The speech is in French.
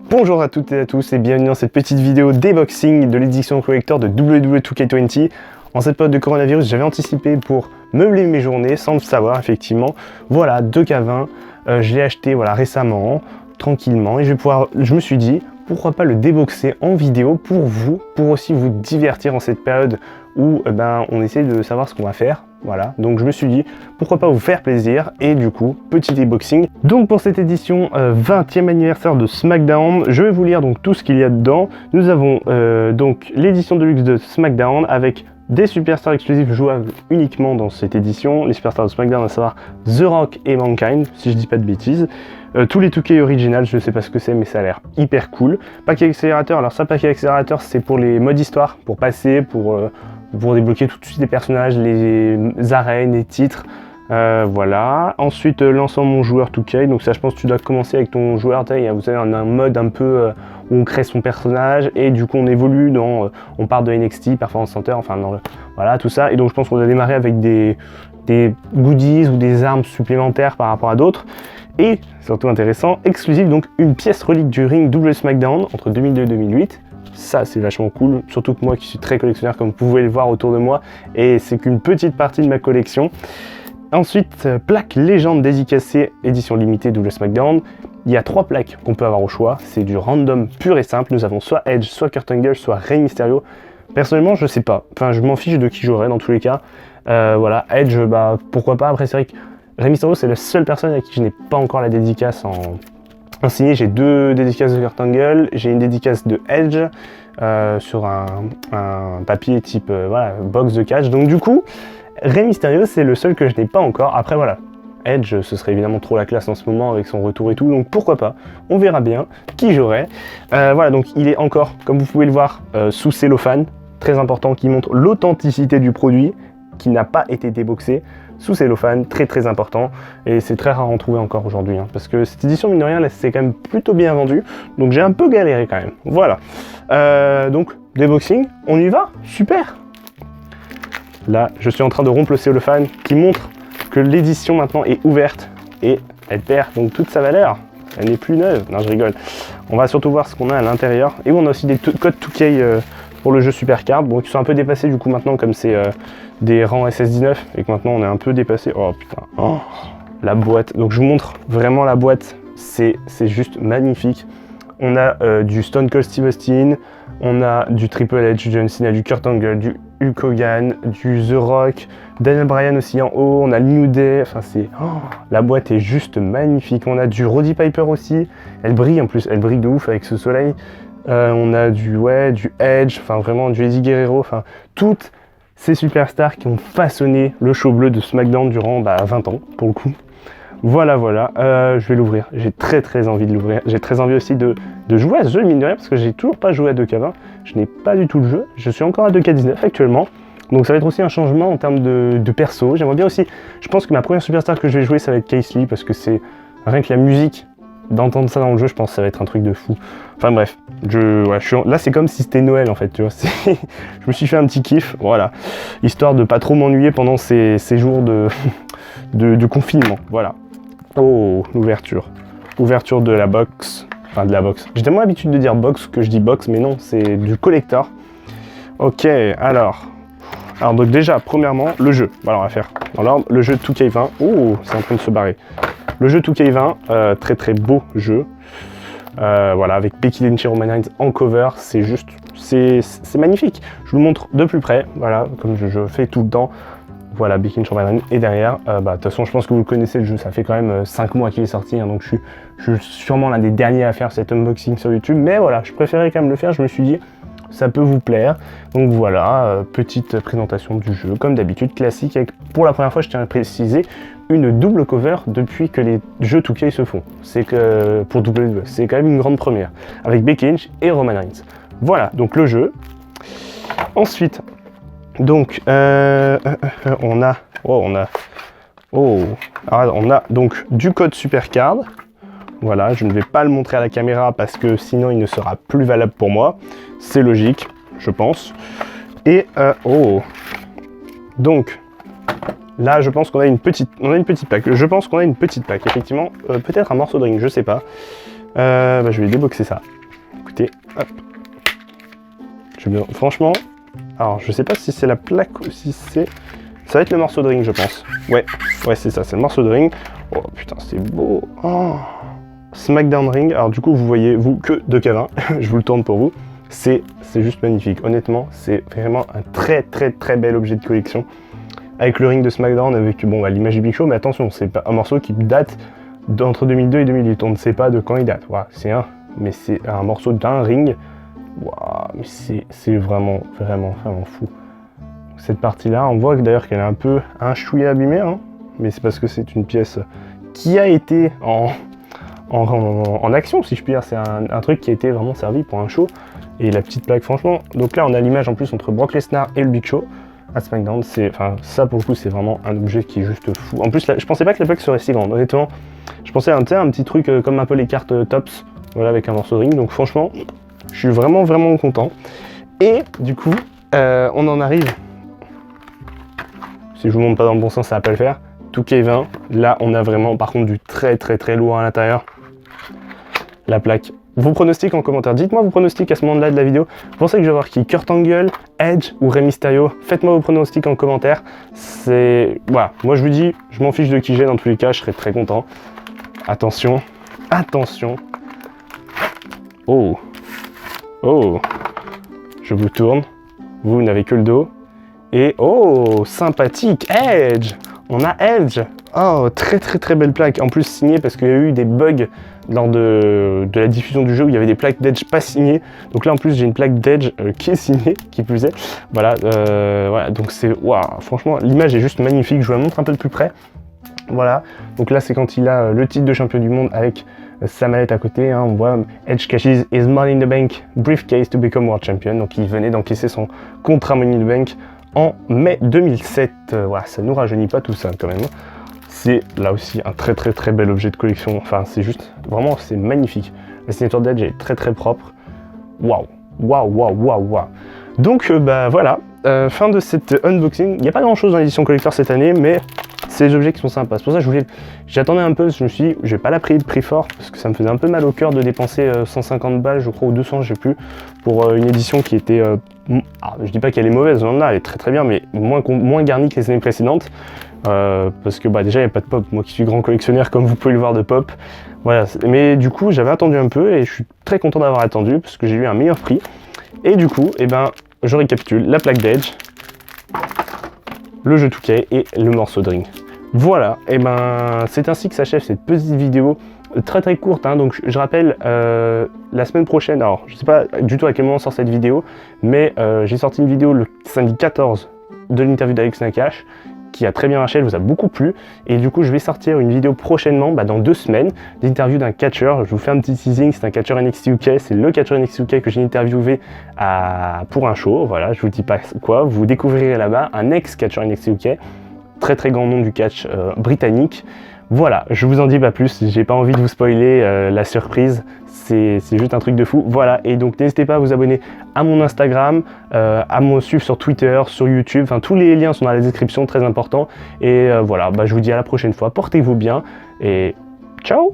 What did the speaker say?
Bonjour à toutes et à tous et bienvenue dans cette petite vidéo déboxing de l'édition collector de WWE 2K20. En cette période de coronavirus, j'avais anticipé pour meubler mes journées sans le savoir effectivement. Voilà, 2K20, je l'ai acheté voilà, récemment, tranquillement, et je me suis dit, pourquoi pas le déboxer en vidéo pour vous, pour aussi vous divertir en cette période où on essaie de savoir ce qu'on va faire. Voilà, donc je me suis dit, pourquoi pas vous faire plaisir, et du coup, petit déboxing. Donc pour cette édition 20e anniversaire de SmackDown, je vais vous lire donc tout ce qu'il y a dedans. Nous avons donc l'édition de luxe de SmackDown avec des superstars exclusifs jouables uniquement dans cette édition. Les superstars de SmackDown, à savoir The Rock et Mankind, si je dis pas de bêtises. Tous les 2K original, je sais pas ce que c'est, mais ça a l'air hyper cool. Paquet accélérateur, alors ça, paquet accélérateur, c'est pour les modes histoire, pour passer, pour débloquer tout de suite les personnages, les arènes, les titres. Voilà. Ensuite, lançant mon joueur 2K. Donc ça, je pense que tu dois commencer avec ton joueur. Vous avez un mode un peu où on crée son personnage et du coup on évolue dans... on part de NXT, Performance Center, enfin voilà, tout ça. Et donc je pense qu'on doit démarrer avec des goodies ou des armes supplémentaires par rapport à d'autres. Et, surtout intéressant, exclusif, donc une pièce relique du ring double SmackDown entre 2002 et 2008. Ça, c'est vachement cool, surtout que moi qui suis très collectionneur, comme vous pouvez le voir autour de moi, et c'est qu'une petite partie de ma collection. Ensuite, plaque légende dédicacée, édition limitée double SmackDown. Il y a 3 plaques qu'on peut avoir au choix, c'est du random pur et simple. Nous avons soit Edge, soit Kurt Angle, soit Rey Mysterio. Personnellement, je sais pas, enfin je m'en fiche de qui j'aurai dans tous les cas. Voilà, Edge, pourquoi pas. Après, c'est vrai que Rey Mysterio, c'est la seule personne à qui je n'ai pas encore la dédicace en signé. J'ai 2 dédicaces de Kurt Angle, j'ai une dédicace de Edge sur un papier type voilà, box de catch. Donc du coup, Rey Mysterio, c'est le seul que je n'ai pas encore. Après voilà, Edge, ce serait évidemment trop la classe en ce moment avec son retour et tout, donc pourquoi pas, on verra bien qui j'aurai. Voilà, donc il est encore, comme vous pouvez le voir, sous cellophane, très important, qui montre l'authenticité du produit, qui n'a pas été déboxé. Sous cellophane, très important, et c'est très rare à en trouver encore aujourd'hui, hein, parce que cette édition, mine de rien, c'est quand même plutôt bien vendu, donc j'ai un peu galéré quand même, voilà. Donc, déboxing, on y va, super. Là, je suis en train de rompre le cellophane, qui montre que l'édition maintenant est ouverte, et elle perd donc toute sa valeur, elle n'est plus neuve, non je rigole. On va surtout voir ce qu'on a à l'intérieur, et on a aussi des codes 2K pour le jeu Supercard, bon, qui sont un peu dépassés du coup maintenant, comme c'est des rangs SS19 et que maintenant on est un peu dépassé. Oh putain, oh, la boîte. Donc je vous montre vraiment la boîte, c'est juste magnifique. On a du Stone Cold Steve Austin, on a du Triple H, du John Cena, du Kurt Angle, du Hulk Hogan, du The Rock, Daniel Bryan aussi en haut, on a le New Day, enfin c'est... Oh, la boîte est juste magnifique. On a du Roddy Piper aussi, elle brille en plus, elle brille de ouf avec ce soleil. On a du Edge, enfin vraiment du Eddie Guerrero, enfin toutes ces superstars qui ont façonné le show bleu de SmackDown durant 20 ans pour le coup. Voilà, je vais l'ouvrir, j'ai très envie de l'ouvrir. J'ai très envie aussi de jouer à ce jeu, mine de rien, parce que j'ai toujours pas joué à 2K20, je n'ai pas du tout le jeu, je suis encore à 2K19 actuellement. Donc ça va être aussi un changement en termes de perso. J'aimerais bien aussi, je pense que ma première superstar que je vais jouer, ça va être Keith Lee, parce que c'est rien que la musique, d'entendre ça dans le jeu, je pense que ça va être un truc de fou. Enfin bref, là c'est comme si c'était Noël en fait, tu vois. Je me suis fait un petit kiff, voilà, histoire de pas trop m'ennuyer pendant ces jours de confinement, voilà. Oh, l'ouverture. Ouverture de la box, enfin de la box. J'ai tellement l'habitude de dire box que je dis box, mais non, c'est du collector. Ok, alors donc déjà, premièrement, le jeu. Voilà, on va faire dans l'ordre, le jeu 2K20. Oh, c'est en train de se barrer. Le jeu 2K20, très beau jeu. Voilà, avec Becky Lynch et Roman Reigns en cover, c'est juste, c'est magnifique. Je vous le montre de plus près, voilà, comme je fais tout le temps. Voilà, Becky Lynch, Roman Reigns, et derrière, de toute façon, je pense que vous le connaissez le jeu, ça fait quand même 5 mois qu'il est sorti, hein, donc je suis sûrement l'un des derniers à faire cet unboxing sur YouTube, mais voilà, je préférais quand même le faire, je me suis dit, ça peut vous plaire. Donc voilà, petite présentation du jeu, comme d'habitude, classique, avec, pour la première fois, je tiens à préciser, une double cover depuis que les jeux 2K se font. C'est que pour WWE, c'est quand même une grande première, avec Becky Lynch et Roman Reigns. Voilà, donc le jeu. Ensuite, donc, on a donc du code Supercard. Voilà, je ne vais pas le montrer à la caméra parce que sinon il ne sera plus valable pour moi. C'est logique, je pense. Et donc là, je pense qu'on a une petite plaque. Je pense qu'on a une petite plaque, effectivement. Peut-être un morceau de ring, je sais pas. Je vais déboxer ça. Écoutez, hop. Franchement, alors je sais pas si c'est la plaque ou si c'est... Ça va être le morceau de ring, je pense. Ouais, c'est ça, c'est le morceau de ring. Oh putain, c'est beau. Oh. SmackDown Ring. Alors du coup, vous voyez, vous, que 2K20. Je vous le tourne pour vous. C'est juste magnifique. Honnêtement, c'est vraiment un très bel objet de collection. Avec le ring de SmackDown, avec l'image du Big Show, mais attention, c'est pas un morceau qui date d'entre 2002 et 2008. On ne sait pas de quand il date. Voilà, c'est un morceau d'un ring. Wow, mais c'est vraiment fou. Cette partie-là, on voit d'ailleurs qu'elle est un peu chouïa abîmée, hein, mais c'est parce que c'est une pièce qui a été en action, si je puis dire. C'est un truc qui a été vraiment servi pour un show. Et la petite plaque, franchement. Donc là, on a l'image en plus entre Brock Lesnar et le Big Show à SmackDown. Ça pour le coup, c'est vraiment un objet qui est juste fou. En plus, là, je pensais pas que la plaque serait si grande. Honnêtement, je pensais à un petit truc comme un peu les cartes Tops, voilà, avec un morceau de ring. Donc franchement, je suis vraiment content. Et du coup, on en arrive. Si je vous montre pas dans le bon sens, ça va pas le faire. 2K20, là on a vraiment par contre du très lourd à l'intérieur. La plaque. Vos pronostics en commentaire. Dites-moi vos pronostics à ce moment-là de la vidéo. Vous pensez que je vais voir qui? Kurt Angle, Edge ou Rey Mysterio? Faites-moi vos pronostics en commentaire. Voilà, moi je vous dis, je m'en fiche de qui j'ai, dans tous les cas, je serai très content. Attention. Oh. Je vous tourne. Vous n'avez que le dos. Et oh, sympathique, Edge. On a Edge. Oh, très belle plaque. En plus signée parce qu'il y a eu des bugs lors de la diffusion du jeu où il y avait des plaques d'Edge pas signées. Donc là en plus j'ai une plaque d'Edge qui est signée, qui plus est. Voilà, donc c'est... Waouh, franchement l'image est juste magnifique. Je vous la montre un peu de plus près. Voilà, donc là c'est quand il a le titre de champion du monde avec sa mallette à côté, hein. On voit Edge cashes his Money in the Bank briefcase to become world champion. Donc il venait d'encaisser son contrat Money in the Bank en mai 2007. Voilà, ça nous rajeunit pas tout ça quand même. C'est là aussi un très bel objet de collection. Enfin, c'est juste, vraiment, c'est magnifique. La signature d'Edge est très propre. Waouh. Donc, voilà, fin de cette unboxing. Il n'y a pas grand chose dans l'édition collector cette année, mais c'est des objets qui sont sympas. C'est pour ça que j'attendais un peu, je me suis dit, je vais pas la payer de prix fort, parce que ça me faisait un peu mal au cœur de dépenser 150 balles, je crois, ou 200, je sais plus, pour une édition qui était, je dis pas qu'elle est mauvaise, non, elle est très bien, mais moins garnie que les années précédentes, parce que déjà il n'y a pas de pop, moi qui suis grand collectionneur, comme vous pouvez le voir, de pop, voilà, mais du coup j'avais attendu un peu, et je suis très content d'avoir attendu, parce que j'ai eu un meilleur prix, et du coup, je récapitule, la plaque d'Edge, le jeu 2K et le morceau de ring. Voilà, c'est ainsi que s'achève cette petite vidéo très courte, hein. Donc je rappelle, la semaine prochaine, alors je sais pas du tout à quel moment sort cette vidéo, mais j'ai sorti une vidéo le samedi 14 de l'interview d'Alex Nakache, qui a très bien marché, elle vous a beaucoup plu, et du coup je vais sortir une vidéo prochainement, dans 2 semaines, d'interview d'un catcheur. Je vous fais un petit teasing, c'est un catcheur NXT UK, c'est le catcheur NXT UK que j'ai interviewé pour un show, voilà, je vous dis pas quoi, vous découvrirez là-bas un ex-catcheur NXT UK, très grand nom du catch britannique. Voilà, je vous en dis pas plus, j'ai pas envie de vous spoiler la surprise, c'est juste un truc de fou. Voilà, et donc n'hésitez pas à vous abonner à mon Instagram, à me suivre sur Twitter, sur YouTube, enfin tous les liens sont dans la description, très important. Et voilà, je vous dis à la prochaine fois, portez-vous bien et ciao.